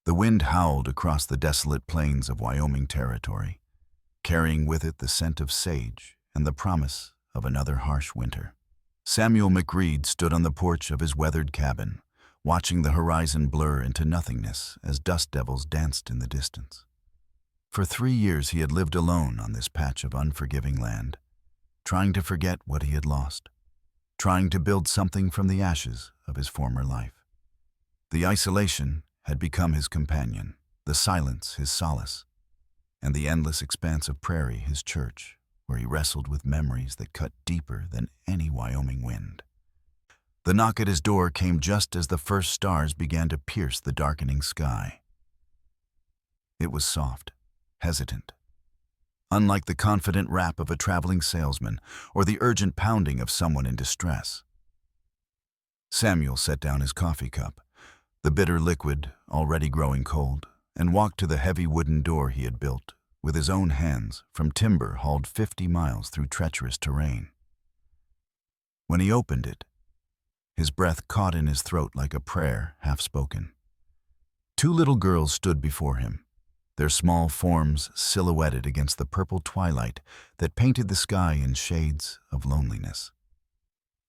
The wind howled across the desolate plains of Wyoming Territory, carrying with it the scent of sage and the promise of another harsh winter. Samuel McReed stood on the porch of his weathered cabin, watching the horizon blur into nothingness as dust devils danced in the distance. For 3 years he had lived alone on this patch of unforgiving land, trying to forget what he had lost, trying to build something from the ashes of his former life. The isolation had become his companion, the silence his solace, and the endless expanse of prairie his church, where he wrestled with memories that cut deeper than any Wyoming wind. The knock at his door came just as the first stars began to pierce the darkening sky. It was soft, hesitant, unlike the confident rap of a traveling salesman or the urgent pounding of someone in distress. Samuel set down his coffee cup, the bitter liquid already growing cold, and walked to the heavy wooden door he had built with his own hands from timber hauled 50 miles through treacherous terrain. When he opened it, his breath caught in his throat like a prayer half-spoken. 2 little girls stood before him, their small forms silhouetted against the purple twilight that painted the sky in shades of loneliness.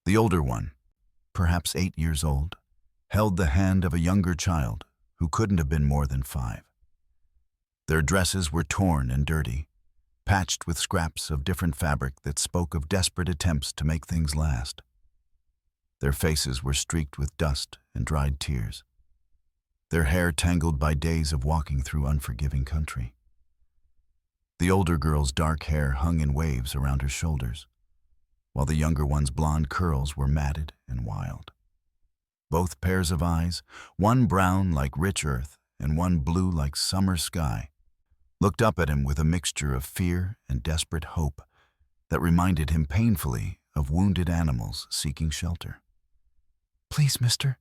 The older one, perhaps 8 years old, held the hand of a younger child who couldn't have been more than 5. Their dresses were torn and dirty, patched with scraps of different fabric that spoke of desperate attempts to make things last. Their faces were streaked with dust and dried tears, their hair tangled by days of walking through unforgiving country. The older girl's dark hair hung in waves around her shoulders, while the younger one's blonde curls were matted and wild. Both pairs of eyes, one brown like rich earth and one blue like summer sky, looked up at him with a mixture of fear and desperate hope that reminded him painfully of wounded animals seeking shelter. "Please, mister,"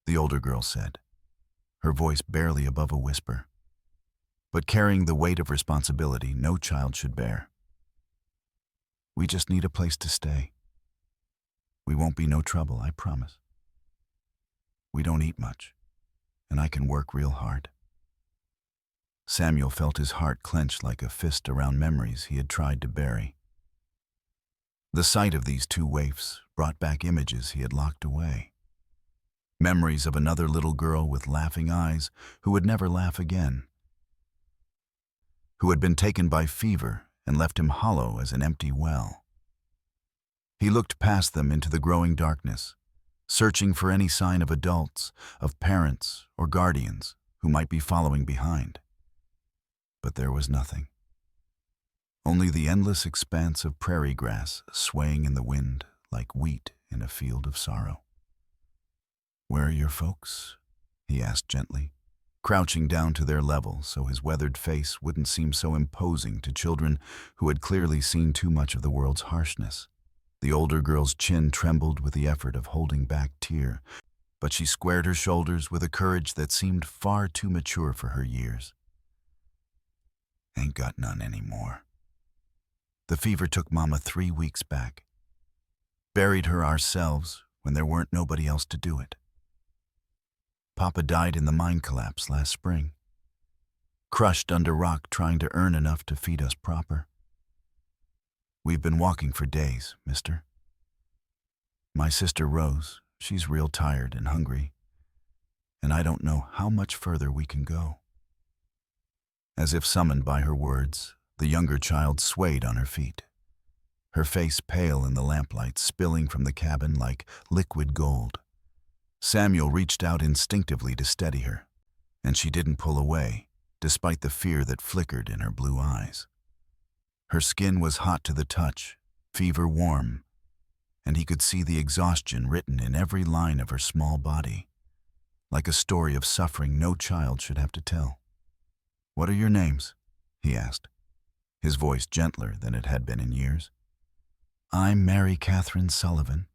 the older girl said, her voice barely above a whisper, but carrying the weight of responsibility no child should bear. "We just need a place to stay. We won't be no trouble, I promise. We don't eat much, and I can work real hard." Samuel felt his heart clench like a fist around memories he had tried to bury. The sight of these 2 waifs brought back images he had locked away. Memories of another little girl with laughing eyes who would never laugh again, who had been taken by fever and left him hollow as an empty well. He looked past them into the growing darkness, searching for any sign of adults, of parents or guardians who might be following behind. But there was nothing. Only the endless expanse of prairie grass swaying in the wind like wheat in a field of sorrow. "Where are your folks?" he asked gently, crouching down to their level so his weathered face wouldn't seem so imposing to children who had clearly seen too much of the world's harshness. The older girl's chin trembled with the effort of holding back tear, but she squared her shoulders with a courage that seemed far too mature for her years. "Ain't got none anymore. The fever took Mama 3 weeks back. Buried her ourselves when there weren't nobody else to do it. Papa died in the mine collapse last spring, crushed under rock trying to earn enough to feed us proper. We've been walking for days, mister. My sister Rose, she's real tired and hungry, and I don't know how much further we can go." As if summoned by her words, the younger child swayed on her feet, her face pale in the lamplight spilling from the cabin like liquid gold. Samuel reached out instinctively to steady her, and she didn't pull away, despite the fear that flickered in her blue eyes. Her skin was hot to the touch, fever warm, and he could see the exhaustion written in every line of her small body, like a story of suffering no child should have to tell. "What are your names?" he asked, his voice gentler than it had been in years. "I'm Mary Catherine Sullivan,"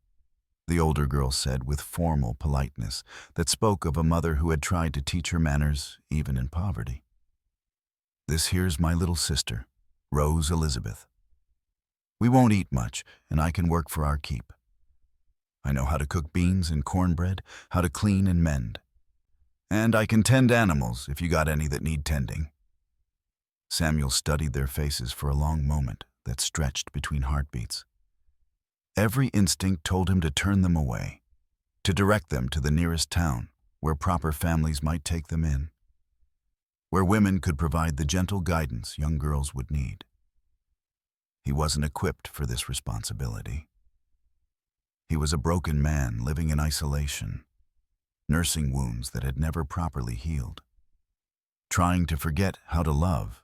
the older girl said with formal politeness that spoke of a mother who had tried to teach her manners even in poverty. "This here's my little sister, Rose Elizabeth. We won't eat much, and I can work for our keep. I know how to cook beans and cornbread, how to clean and mend. And I can tend animals if you got any that need tending. Samuel studied their faces for a long moment that stretched between heartbeats. Every instinct told him to turn them away, to direct them to the nearest town where proper families might take them in, where women could provide the gentle guidance young girls would need. He wasn't equipped for this responsibility. He was a broken man living in isolation, nursing wounds that had never properly healed, trying to forget how to love,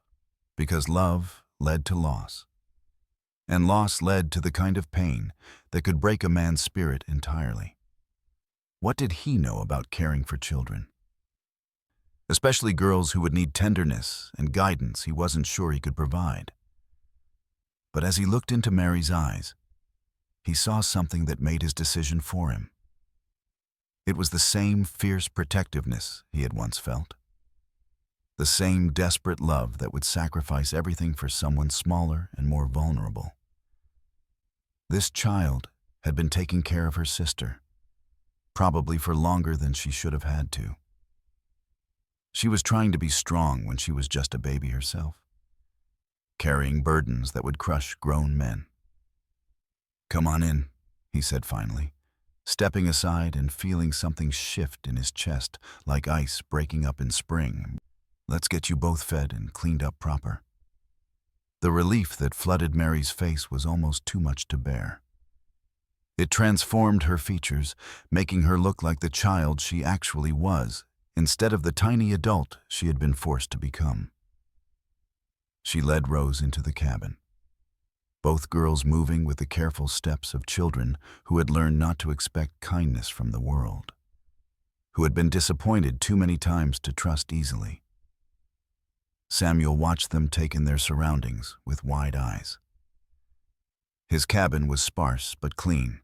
because love led to loss, and loss led to the kind of pain that could break a man's spirit entirely. What did he know about caring for children? Especially girls who would need tenderness and guidance he wasn't sure he could provide. But as he looked into Mary's eyes, he saw something that made his decision for him. It was the same fierce protectiveness he had once felt. The same desperate love that would sacrifice everything for someone smaller and more vulnerable. This child had been taking care of her sister, probably for longer than she should have had to. She was trying to be strong when she was just a baby herself, carrying burdens that would crush grown men. "Come on in," he said finally, stepping aside and feeling something shift in his chest like ice breaking up in spring. "Let's get you both fed and cleaned up proper." The relief that flooded Mary's face was almost too much to bear. It transformed her features, making her look like the child she actually was, instead of the tiny adult she had been forced to become. She led Rose into the cabin, both girls moving with the careful steps of children who had learned not to expect kindness from the world, who had been disappointed too many times to trust easily. Samuel watched them take in their surroundings with wide eyes. His cabin was sparse but clean,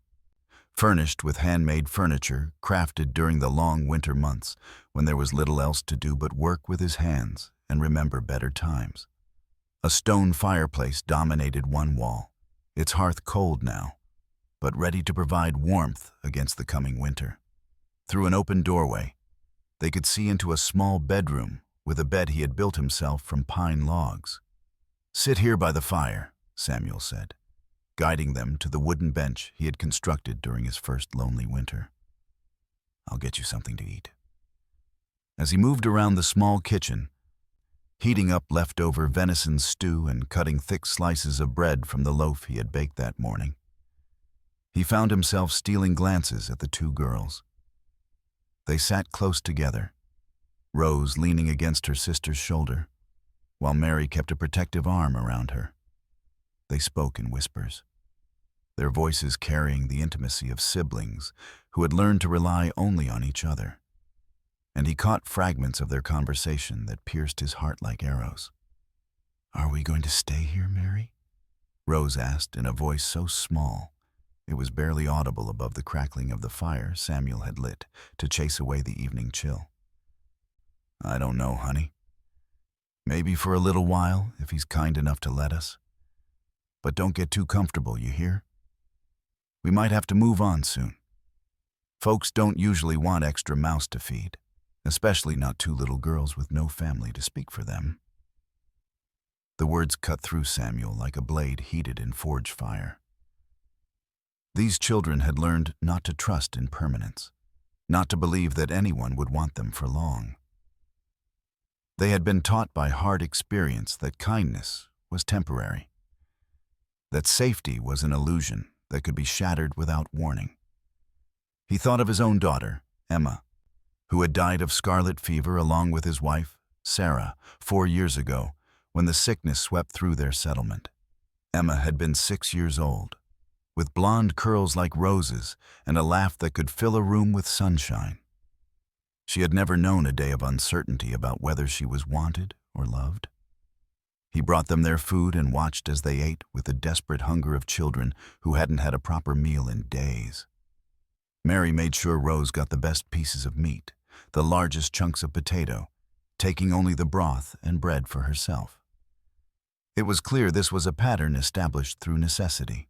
furnished with handmade furniture crafted during the long winter months when there was little else to do but work with his hands and remember better times. A stone fireplace dominated one wall, its hearth cold now, but ready to provide warmth against the coming winter. Through an open doorway, they could see into a small bedroom with a bed he had built himself from pine logs. "Sit here by the fire," Samuel said, guiding them to the wooden bench he had constructed during his first lonely winter. "I'll get you something to eat." As he moved around the small kitchen, heating up leftover venison stew and cutting thick slices of bread from the loaf he had baked that morning, he found himself stealing glances at the two girls. They sat close together, Rose leaning against her sister's shoulder, while Mary kept a protective arm around her. They spoke in whispers, their voices carrying the intimacy of siblings who had learned to rely only on each other. And he caught fragments of their conversation that pierced his heart like arrows. "Are we going to stay here, Mary?" Rose asked in a voice so small it was barely audible above the crackling of the fire Samuel had lit to chase away the evening chill. "I don't know, honey. Maybe for a little while, if he's kind enough to let us. But don't get too comfortable, you hear? We might have to move on soon. Folks don't usually want extra mouths to feed, especially not two little girls with no family to speak for them." The words cut through Samuel like a blade heated in forge fire. These children had learned not to trust in permanence, not to believe that anyone would want them for long. They had been taught by hard experience that kindness was temporary, that safety was an illusion that could be shattered without warning. He thought of his own daughter, Emma, who had died of scarlet fever along with his wife, Sarah, 4 years ago when the sickness swept through their settlement. Emma had been 6 years old, with blonde curls like roses and a laugh that could fill a room with sunshine. She had never known a day of uncertainty about whether she was wanted or loved. He brought them their food and watched as they ate with the desperate hunger of children who hadn't had a proper meal in days. Mary made sure Rose got the best pieces of meat, the largest chunks of potato, taking only the broth and bread for herself. It was clear this was a pattern established through necessity.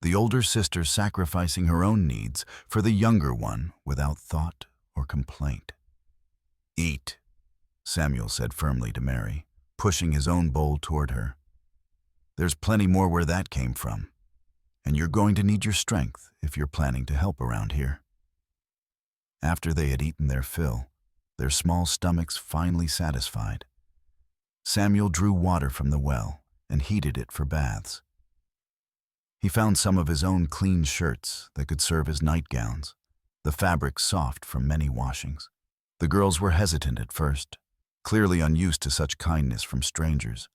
The older sister sacrificing her own needs for the younger one without thought or complaint. "Eat," Samuel said firmly to Mary, pushing his own bowl toward her. "There's plenty more where that came from, and you're going to need your strength if you're planning to help around here." After they had eaten their fill, their small stomachs finally satisfied, Samuel drew water from the well and heated it for baths. He found some of his own clean shirts that could serve as nightgowns, the fabric soft from many washings. The girls were hesitant at first, clearly unused to such kindness from strangers,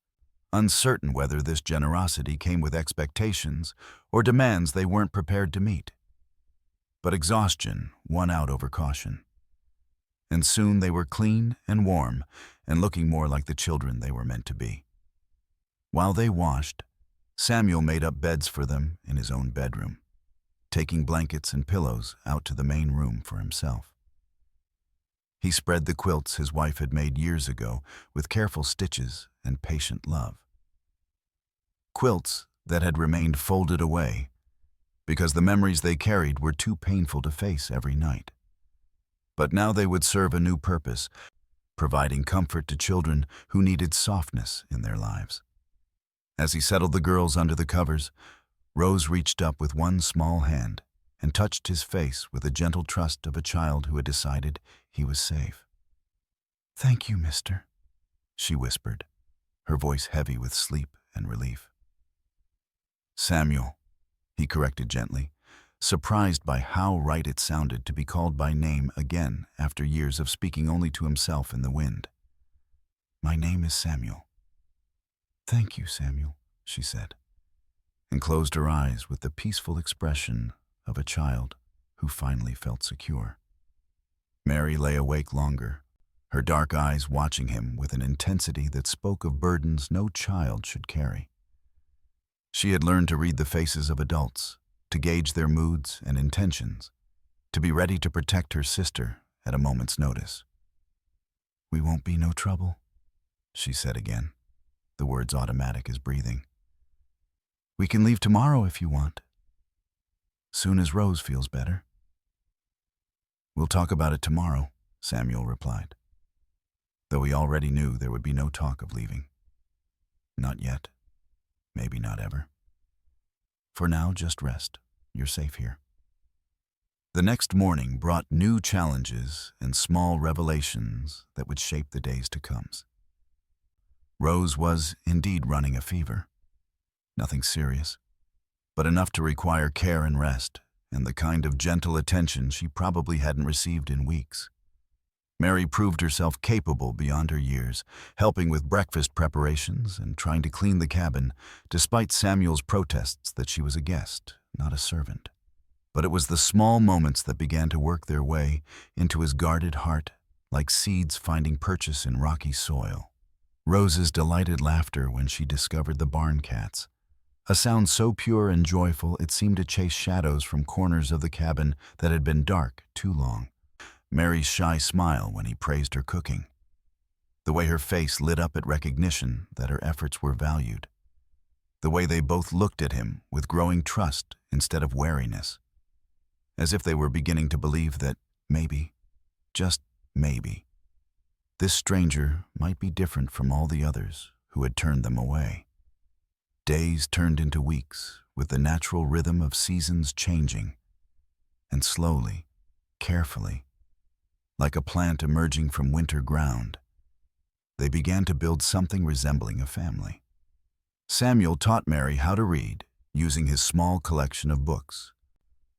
uncertain whether this generosity came with expectations or demands they weren't prepared to meet. But exhaustion won out over caution, and soon they were clean and warm and looking more like the children they were meant to be. While they washed, Samuel made up beds for them in his own bedroom, taking blankets and pillows out to the main room for himself. He spread the quilts his wife had made years ago with careful stitches and patient love. Quilts that had remained folded away because the memories they carried were too painful to face every night. But now they would serve a new purpose, providing comfort to children who needed softness in their lives. As he settled the girls under the covers, Rose reached up with one small hand and touched his face with the gentle trust of a child who had decided he was safe. "Thank you, mister," she whispered, her voice heavy with sleep and relief. "Samuel," he corrected gently, surprised by how right it sounded to be called by name again after years of speaking only to himself in the wind. "My name is Samuel." "Thank you, Samuel," she said, and closed her eyes with the peaceful expression of a child who finally felt secure. Mary lay awake longer, her dark eyes watching him with an intensity that spoke of burdens no child should carry. She had learned to read the faces of adults, to gauge their moods and intentions, to be ready to protect her sister at a moment's notice. "We won't be no trouble," she said again, the words automatic as breathing. "We can leave tomorrow if you want. Soon as Rose feels better." "We'll talk about it tomorrow," Samuel replied, though he already knew there would be no talk of leaving. Not yet. Maybe not ever. For now, just rest. You're safe here. The next morning brought new challenges and small revelations that would shape the days to come. Rose was indeed running a fever. Nothing serious, but enough to require care and rest, and the kind of gentle attention she probably hadn't received in weeks. Mary proved herself capable beyond her years, helping with breakfast preparations and trying to clean the cabin, despite Samuel's protests that she was a guest, not a servant. But it was the small moments that began to work their way into his guarded heart, like seeds finding purchase in rocky soil. Rose's delighted laughter when she discovered the barn cats, a sound so pure and joyful it seemed to chase shadows from corners of the cabin that had been dark too long. Mary's shy smile when he praised her cooking, the way her face lit up at recognition that her efforts were valued, the way they both looked at him with growing trust instead of wariness, as if they were beginning to believe that maybe, just maybe, this stranger might be different from all the others who had turned them away. Days turned into weeks with the natural rhythm of seasons changing, and slowly, carefully, like a plant emerging from winter ground, they began to build something resembling a family. Samuel taught Mary how to read using his small collection of books,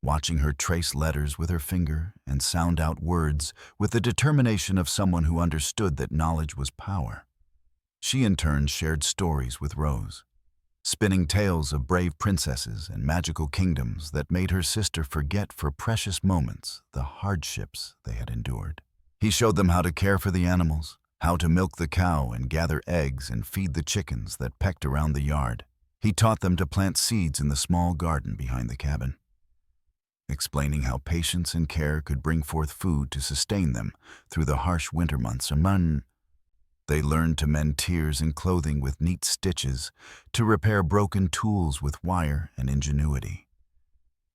watching her trace letters with her finger and sound out words with the determination of someone who understood that knowledge was power. She in turn shared stories with Rose, spinning tales of brave princesses and magical kingdoms that made her sister forget for precious moments the hardships they had endured. He showed them how to care for the animals, how to milk the cow and gather eggs and feed the chickens that pecked around the yard. He taught them to plant seeds in the small garden behind the cabin, explaining how patience and care could bring forth food to sustain them through the harsh winter months. They learned to mend tears in clothing with neat stitches, to repair broken tools with wire and ingenuity,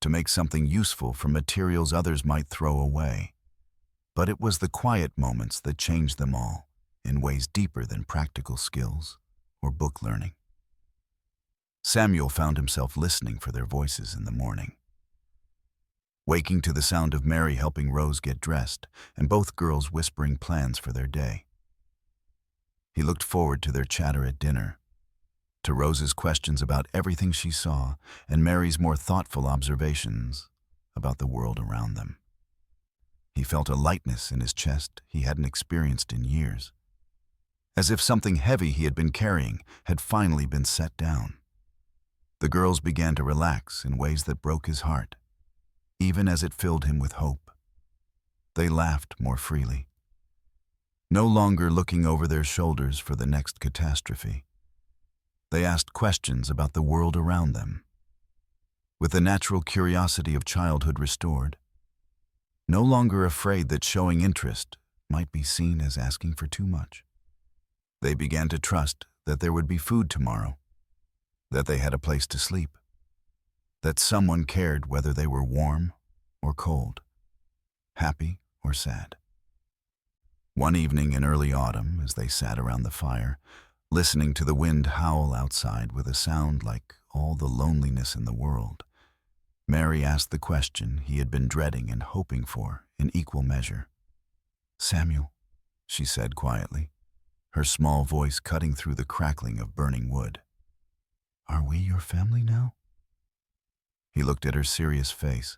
to make something useful from materials others might throw away. But it was the quiet moments that changed them all, in ways deeper than practical skills or book learning. Samuel found himself listening for their voices in the morning, waking to the sound of Mary helping Rose get dressed and both girls whispering plans for their day. He looked forward to their chatter at dinner, to Rose's questions about everything she saw and Mary's more thoughtful observations about the world around them. He felt a lightness in his chest he hadn't experienced in years, as if something heavy he had been carrying had finally been set down. The girls began to relax in ways that broke his heart, even as it filled him with hope. They laughed more freely, no longer looking over their shoulders for the next catastrophe. They asked questions about the world around them, with the natural curiosity of childhood restored, no longer afraid that showing interest might be seen as asking for too much. They began to trust that there would be food tomorrow, that they had a place to sleep, that someone cared whether they were warm or cold, happy or sad. One evening in early autumn, as they sat around the fire, listening to the wind howl outside with a sound like all the loneliness in the world, Mary asked the question he had been dreading and hoping for in equal measure. "Samuel," she said quietly, her small voice cutting through the crackling of burning wood, "are we your family now?" He looked at her serious face,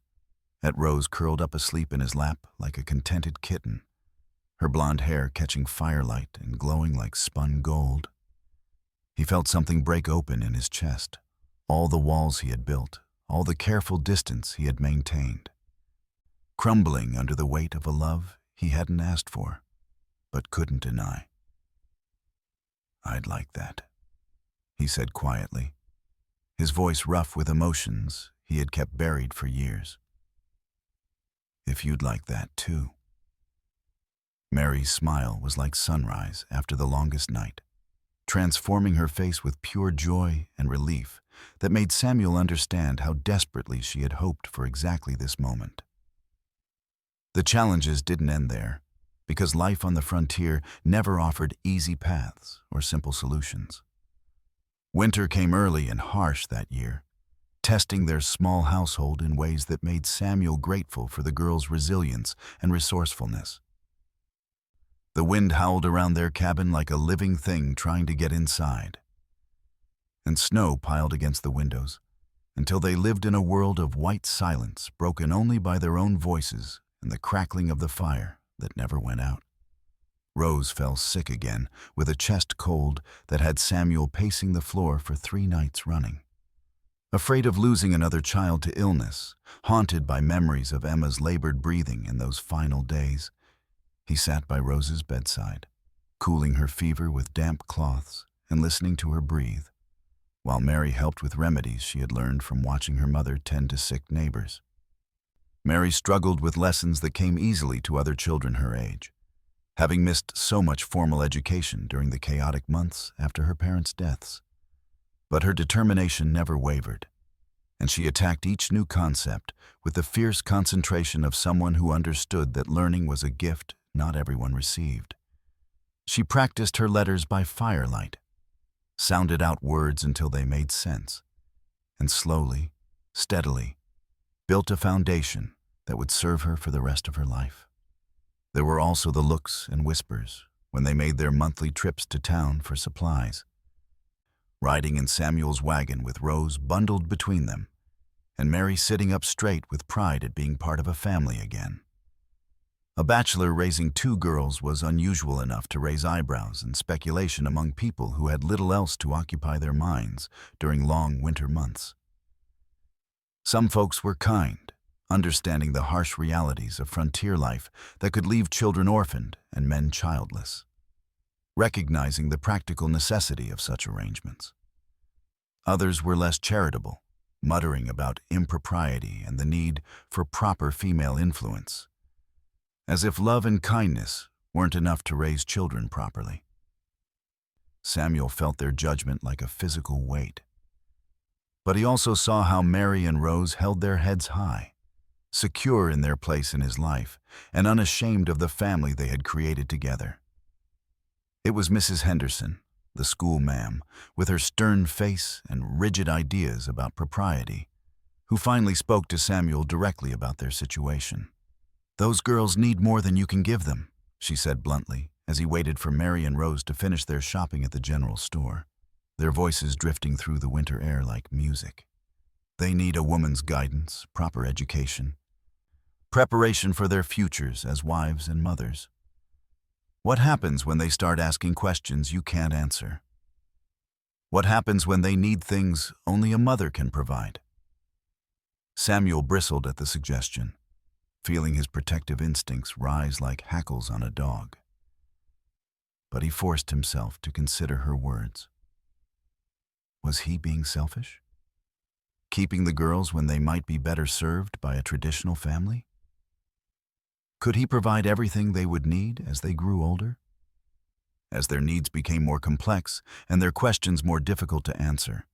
at Rose curled up asleep in his lap like a contented kitten, her blonde hair catching firelight and glowing like spun gold. He felt something break open in his chest, all the walls he had built, all the careful distance he had maintained, crumbling under the weight of a love he hadn't asked for, but couldn't deny. "I'd like that," he said quietly, his voice rough with emotions he had kept buried for years. "If you'd like that too." Mary's smile was like sunrise after the longest night, transforming her face with pure joy and relief that made Samuel understand how desperately she had hoped for exactly this moment. The challenges didn't end there, because life on the frontier never offered easy paths or simple solutions. Winter came early and harsh that year, testing their small household in ways that made Samuel grateful for the girls' resilience and resourcefulness. The wind howled around their cabin like a living thing trying to get inside, and snow piled against the windows until they lived in a world of white silence broken only by their own voices and the crackling of the fire that never went out. Rose fell sick again with a chest cold that had Samuel pacing the floor for 3 nights running. Afraid of losing another child to illness, haunted by memories of Emma's labored breathing in those final days, he sat by Rose's bedside, cooling her fever with damp cloths and listening to her breathe, while Mary helped with remedies she had learned from watching her mother tend to sick neighbors. Mary struggled with lessons that came easily to other children her age, having missed so much formal education during the chaotic months after her parents' deaths. But her determination never wavered, and she attacked each new concept with the fierce concentration of someone who understood that learning was a gift not everyone received. She practiced her letters by firelight, sounded out words until they made sense, and slowly, steadily, built a foundation that would serve her for the rest of her life. There were also the looks and whispers when they made their monthly trips to town for supplies, riding in Samuel's wagon with Rose bundled between them, and Mary sitting up straight with pride at being part of a family again. A bachelor raising 2 girls was unusual enough to raise eyebrows and speculation among people who had little else to occupy their minds during long winter months. Some folks were kind, understanding the harsh realities of frontier life that could leave children orphaned and men childless, recognizing the practical necessity of such arrangements. Others were less charitable, muttering about impropriety and the need for proper female influence, as if love and kindness weren't enough to raise children properly. Samuel felt their judgment like a physical weight, but he also saw how Mary and Rose held their heads high, secure in their place in his life, and unashamed of the family they had created together. It was Mrs. Henderson, the school ma'am, with her stern face and rigid ideas about propriety, who finally spoke to Samuel directly about their situation. "Those girls need more than you can give them," she said bluntly, as he waited for Mary and Rose to finish their shopping at the general store, their voices drifting through the winter air like music. "They need a woman's guidance, proper education, preparation for their futures as wives and mothers. What happens when they start asking questions you can't answer? What happens when they need things only a mother can provide?" Samuel bristled at the suggestion, feeling his protective instincts rise like hackles on a dog. But he forced himself to consider her words. Was he being selfish? Keeping the girls when they might be better served by a traditional family? Could he provide everything they would need as they grew older? As their needs became more complex and their questions more difficult to answer,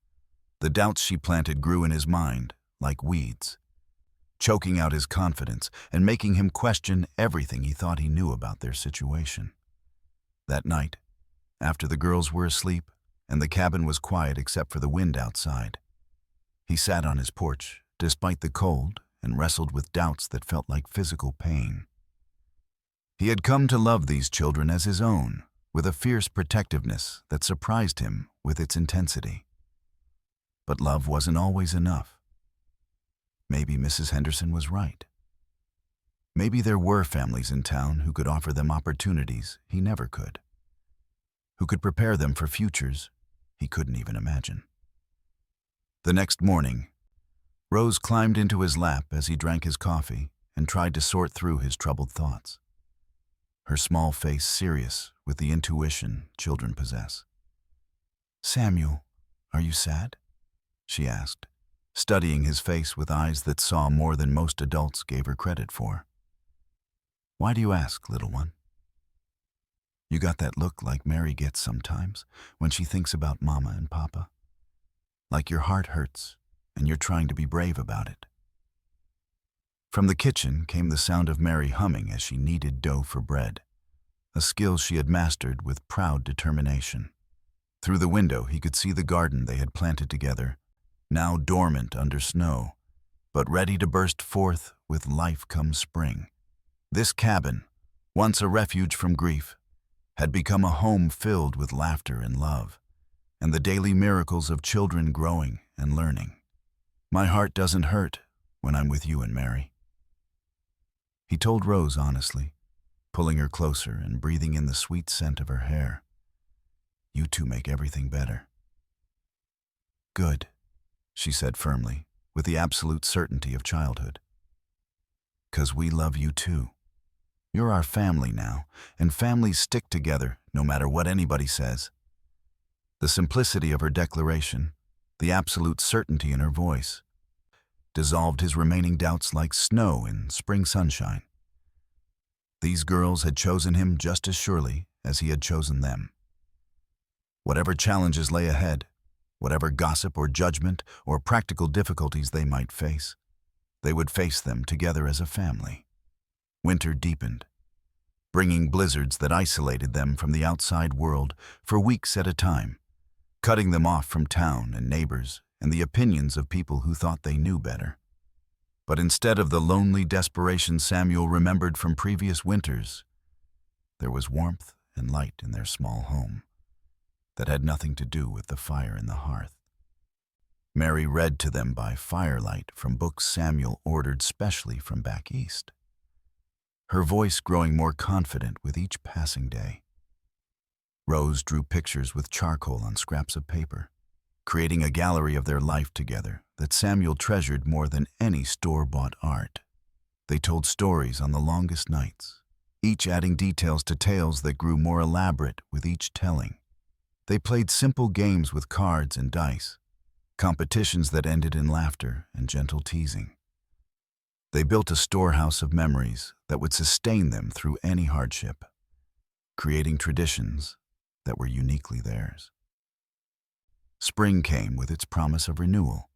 the doubts she planted grew in his mind like weeds, choking out his confidence and making him question everything he thought he knew about their situation. That night, after the girls were asleep and the cabin was quiet except for the wind outside, he sat on his porch, despite the cold, and wrestled with doubts that felt like physical pain. He had come to love these children as his own, with a fierce protectiveness that surprised him with its intensity. But love wasn't always enough. Maybe Mrs. Henderson was right. Maybe there were families in town who could offer them opportunities he never could, who could prepare them for futures he couldn't even imagine. The next morning, Rose climbed into his lap as he drank his coffee and tried to sort through his troubled thoughts, her small face serious with the intuition children possess. "Samuel, are you sad?" she asked, studying his face with eyes that saw more than most adults gave her credit for. "Why do you ask, little one?" "You got that look like Mary gets sometimes when she thinks about Mama and Papa. Like your heart hurts and you're trying to be brave about it." From the kitchen came the sound of Mary humming as she kneaded dough for bread, a skill she had mastered with proud determination. Through the window he could see the garden they had planted together, now dormant under snow, but ready to burst forth with life come spring. This cabin, once a refuge from grief, had become a home filled with laughter and love, and the daily miracles of children growing and learning. "My heart doesn't hurt when I'm with you and Mary," he told Rose honestly, pulling her closer and breathing in the sweet scent of her hair. "You two make everything better." "Good," she said firmly, with the absolute certainty of childhood. "'Cause we love you too. You're our family now, and families stick together no matter what anybody says." The simplicity of her declaration, the absolute certainty in her voice, dissolved his remaining doubts like snow in spring sunshine. These girls had chosen him just as surely as he had chosen them. Whatever challenges lay ahead, whatever gossip or judgment or practical difficulties they might face, they would face them together as a family. Winter deepened, bringing blizzards that isolated them from the outside world for weeks at a time, cutting them off from town and neighbors and the opinions of people who thought they knew better. But instead of the lonely desperation Samuel remembered from previous winters, there was warmth and light in their small home that had nothing to do with the fire in the hearth. Mary read to them by firelight from books Samuel ordered specially from back east, her voice growing more confident with each passing day. Rose drew pictures with charcoal on scraps of paper, creating a gallery of their life together that Samuel treasured more than any store-bought art. They told stories on the longest nights, each adding details to tales that grew more elaborate with each telling. They played simple games with cards and dice, competitions that ended in laughter and gentle teasing. They built a storehouse of memories that would sustain them through any hardship, creating traditions that were uniquely theirs. Spring came with its promise of renewal,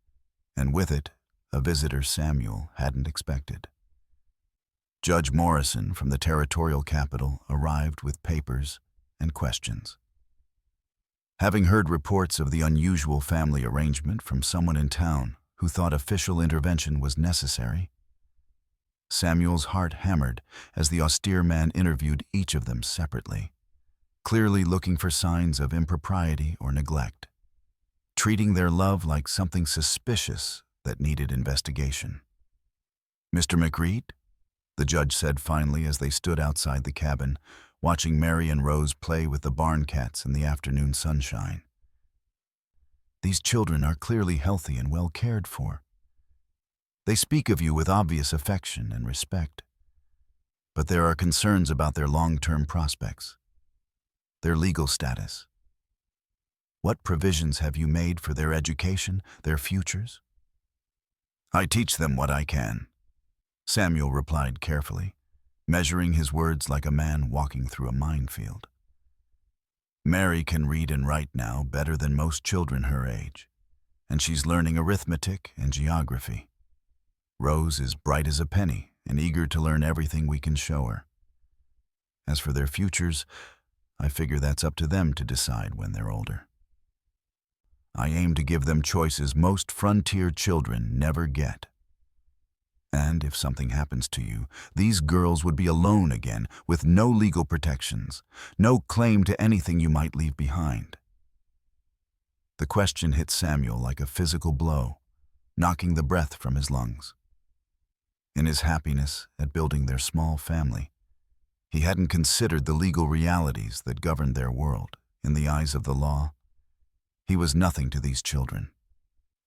and with it, a visitor Samuel hadn't expected. Judge Morrison from the territorial capital arrived with papers and questions. Having heard reports of the unusual family arrangement from someone in town who thought official intervention was necessary, Samuel's heart hammered as the austere man interviewed each of them separately, clearly looking for signs of impropriety or neglect, treating their love like something suspicious that needed investigation. "Mr. McReed?" the judge said finally as they stood outside the cabin, watching Mary and Rose play with the barn cats in the afternoon sunshine. "These children are clearly healthy and well cared for. They speak of you with obvious affection and respect, but there are concerns about their long-term prospects, their legal status. What provisions have you made for their education, their futures?" "I teach them what I can," Samuel replied carefully, measuring his words like a man walking through a minefield. "Mary can read and write now better than most children her age, and she's learning arithmetic and geography. Rose is bright as a penny and eager to learn everything we can show her. As for their futures, I figure that's up to them to decide when they're older. I aim to give them choices most frontier children never get. And if something happens to you, these girls would be alone again with no legal protections, no claim to anything you might leave behind." The question hit Samuel like a physical blow, knocking the breath from his lungs. In his happiness at building their small family, he hadn't considered the legal realities that governed their world. In the eyes of the law, he was nothing to these children,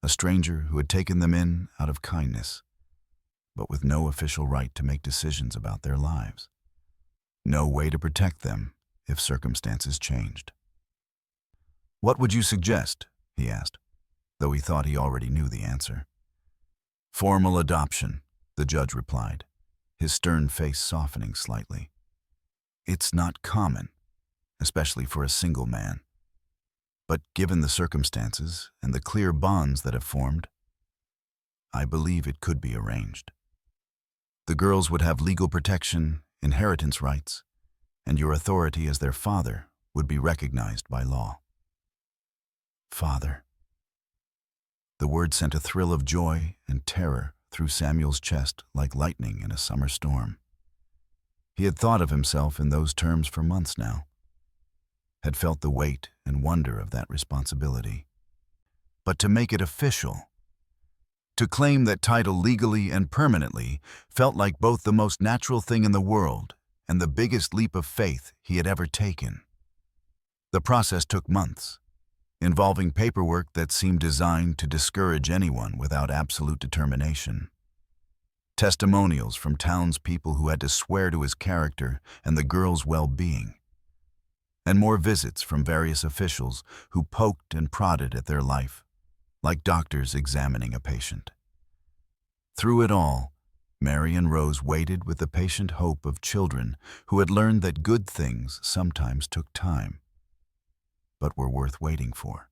a stranger who had taken them in out of kindness, but with no official right to make decisions about their lives, no way to protect them if circumstances changed. "What would you suggest?" he asked, though he thought he already knew the answer. "Formal adoption," the judge replied, his stern face softening slightly. "It's not common, especially for a single man. But given the circumstances and the clear bonds that have formed, I believe it could be arranged. The girls would have legal protection, inheritance rights, and your authority as their father would be recognized by law." "Father." The word sent a thrill of joy and terror through Samuel's chest like lightning in a summer storm. He had thought of himself in those terms for months now, had felt the weight and wonder of that responsibility. But to make it official, to claim that title legally and permanently, felt like both the most natural thing in the world and the biggest leap of faith he had ever taken. The process took months, involving paperwork that seemed designed to discourage anyone without absolute determination. Testimonials from townspeople who had to swear to his character and the girls' well-being, and more visits from various officials who poked and prodded at their life, like doctors examining a patient. Through it all, Mary and Rose waited with the patient hope of children who had learned that good things sometimes took time, but were worth waiting for.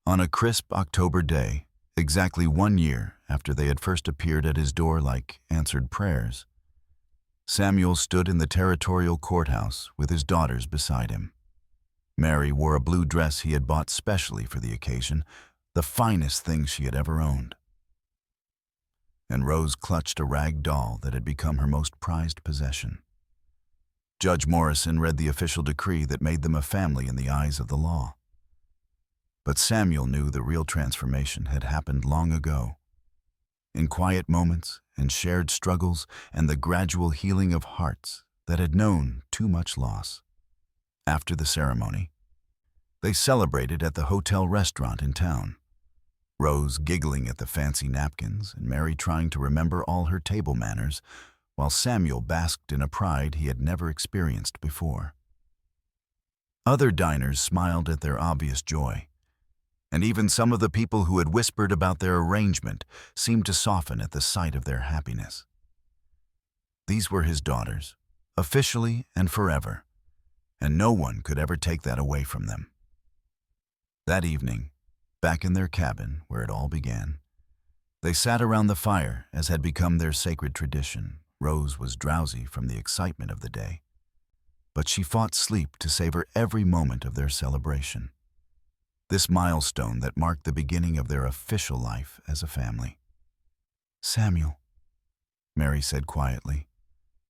On a crisp October day, exactly 1 year after they had first appeared at his door like answered prayers, Samuel stood in the territorial courthouse with his daughters beside him. Mary wore a blue dress he had bought specially for the occasion, the finest thing she had ever owned. And Rose clutched a rag doll that had become her most prized possession. Judge Morrison read the official decree that made them a family in the eyes of the law. But Samuel knew the real transformation had happened long ago. In quiet moments and shared struggles and the gradual healing of hearts that had known too much loss. After the ceremony, they celebrated at the hotel restaurant in town, Rose giggling at the fancy napkins and Mary trying to remember all her table manners, while Samuel basked in a pride he had never experienced before. Other diners smiled at their obvious joy, and even some of the people who had whispered about their arrangement seemed to soften at the sight of their happiness. These were his daughters, officially and forever, and no one could ever take that away from them. That evening, back in their cabin where it all began, They sat around the fire, as had become their sacred tradition. Rose was drowsy from the excitement of the day, but she fought sleep to savor every moment of their celebration. This milestone that marked the beginning of their official life as a family. "Samuel," Mary said quietly,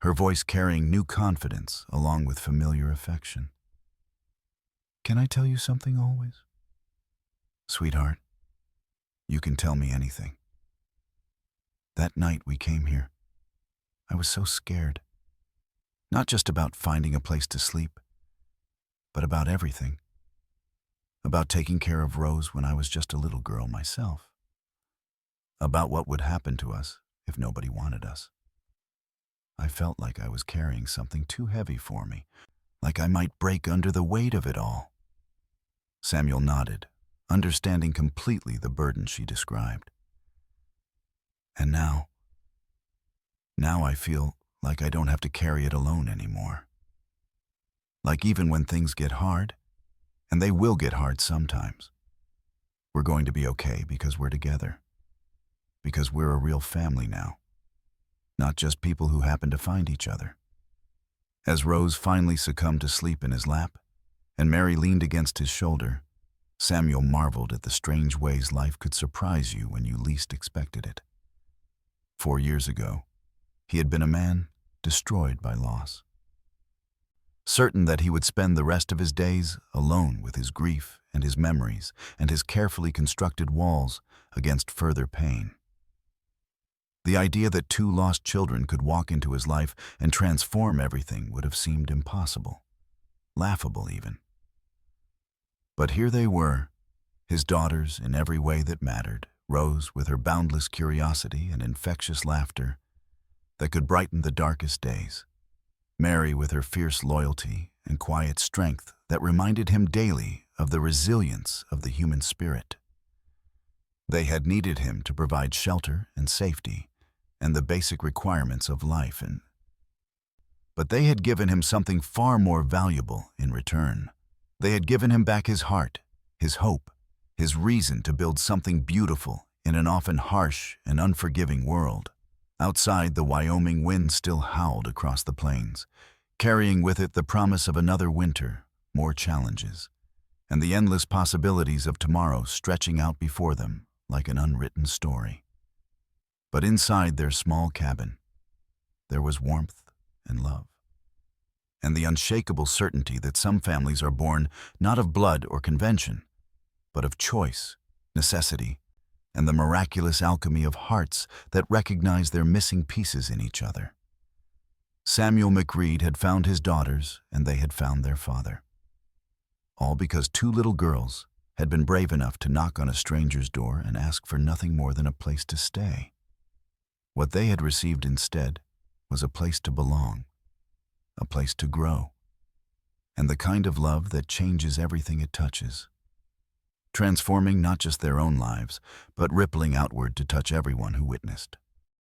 her voice carrying new confidence along with familiar affection. "Can I tell you something always?" "Sweetheart, you can tell me anything. That night we came here, I was so scared. Not just about finding a place to sleep, but about everything. About taking care of Rose when I was just a little girl myself. About what would happen to us if nobody wanted us. I felt like I was carrying something too heavy for me, like I might break under the weight of it all." Samuel nodded, understanding completely the burden she described. "And now I feel like I don't have to carry it alone anymore. Like even when things get hard, and they will get hard sometimes, we're going to be okay because we're together. Because we're a real family now. Not just people who happen to find each other." As Rose finally succumbed to sleep in his lap, and Mary leaned against his shoulder, Samuel marveled at the strange ways life could surprise you when you least expected it. 4 years ago, he had been a man destroyed by loss. Certain that he would spend the rest of his days alone with his grief and his memories and his carefully constructed walls against further pain. The idea that 2 lost children could walk into his life and transform everything would have seemed impossible, laughable even. But here they were, his daughters in every way that mattered, Rose with her boundless curiosity and infectious laughter that could brighten the darkest days, Mary with her fierce loyalty and quiet strength that reminded him daily of the resilience of the human spirit. They had needed him to provide shelter and safety and the basic requirements of life, but they had given him something far more valuable in return. They had given him back his heart, his hope, his reason to build something beautiful in an often harsh and unforgiving world. Outside, the Wyoming wind still howled across the plains, carrying with it the promise of another winter, more challenges, and the endless possibilities of tomorrow stretching out before them like an unwritten story. But inside their small cabin, there was warmth and love, and the unshakable certainty that some families are born not of blood or convention, but of choice, necessity, and the miraculous alchemy of hearts that recognize their missing pieces in each other. Samuel McReed had found his daughters, and they had found their father. All because 2 little girls had been brave enough to knock on a stranger's door and ask for nothing more than a place to stay. What they had received instead was a place to belong, a place to grow, and the kind of love that changes everything it touches, transforming not just their own lives, but rippling outward to touch everyone who witnessed.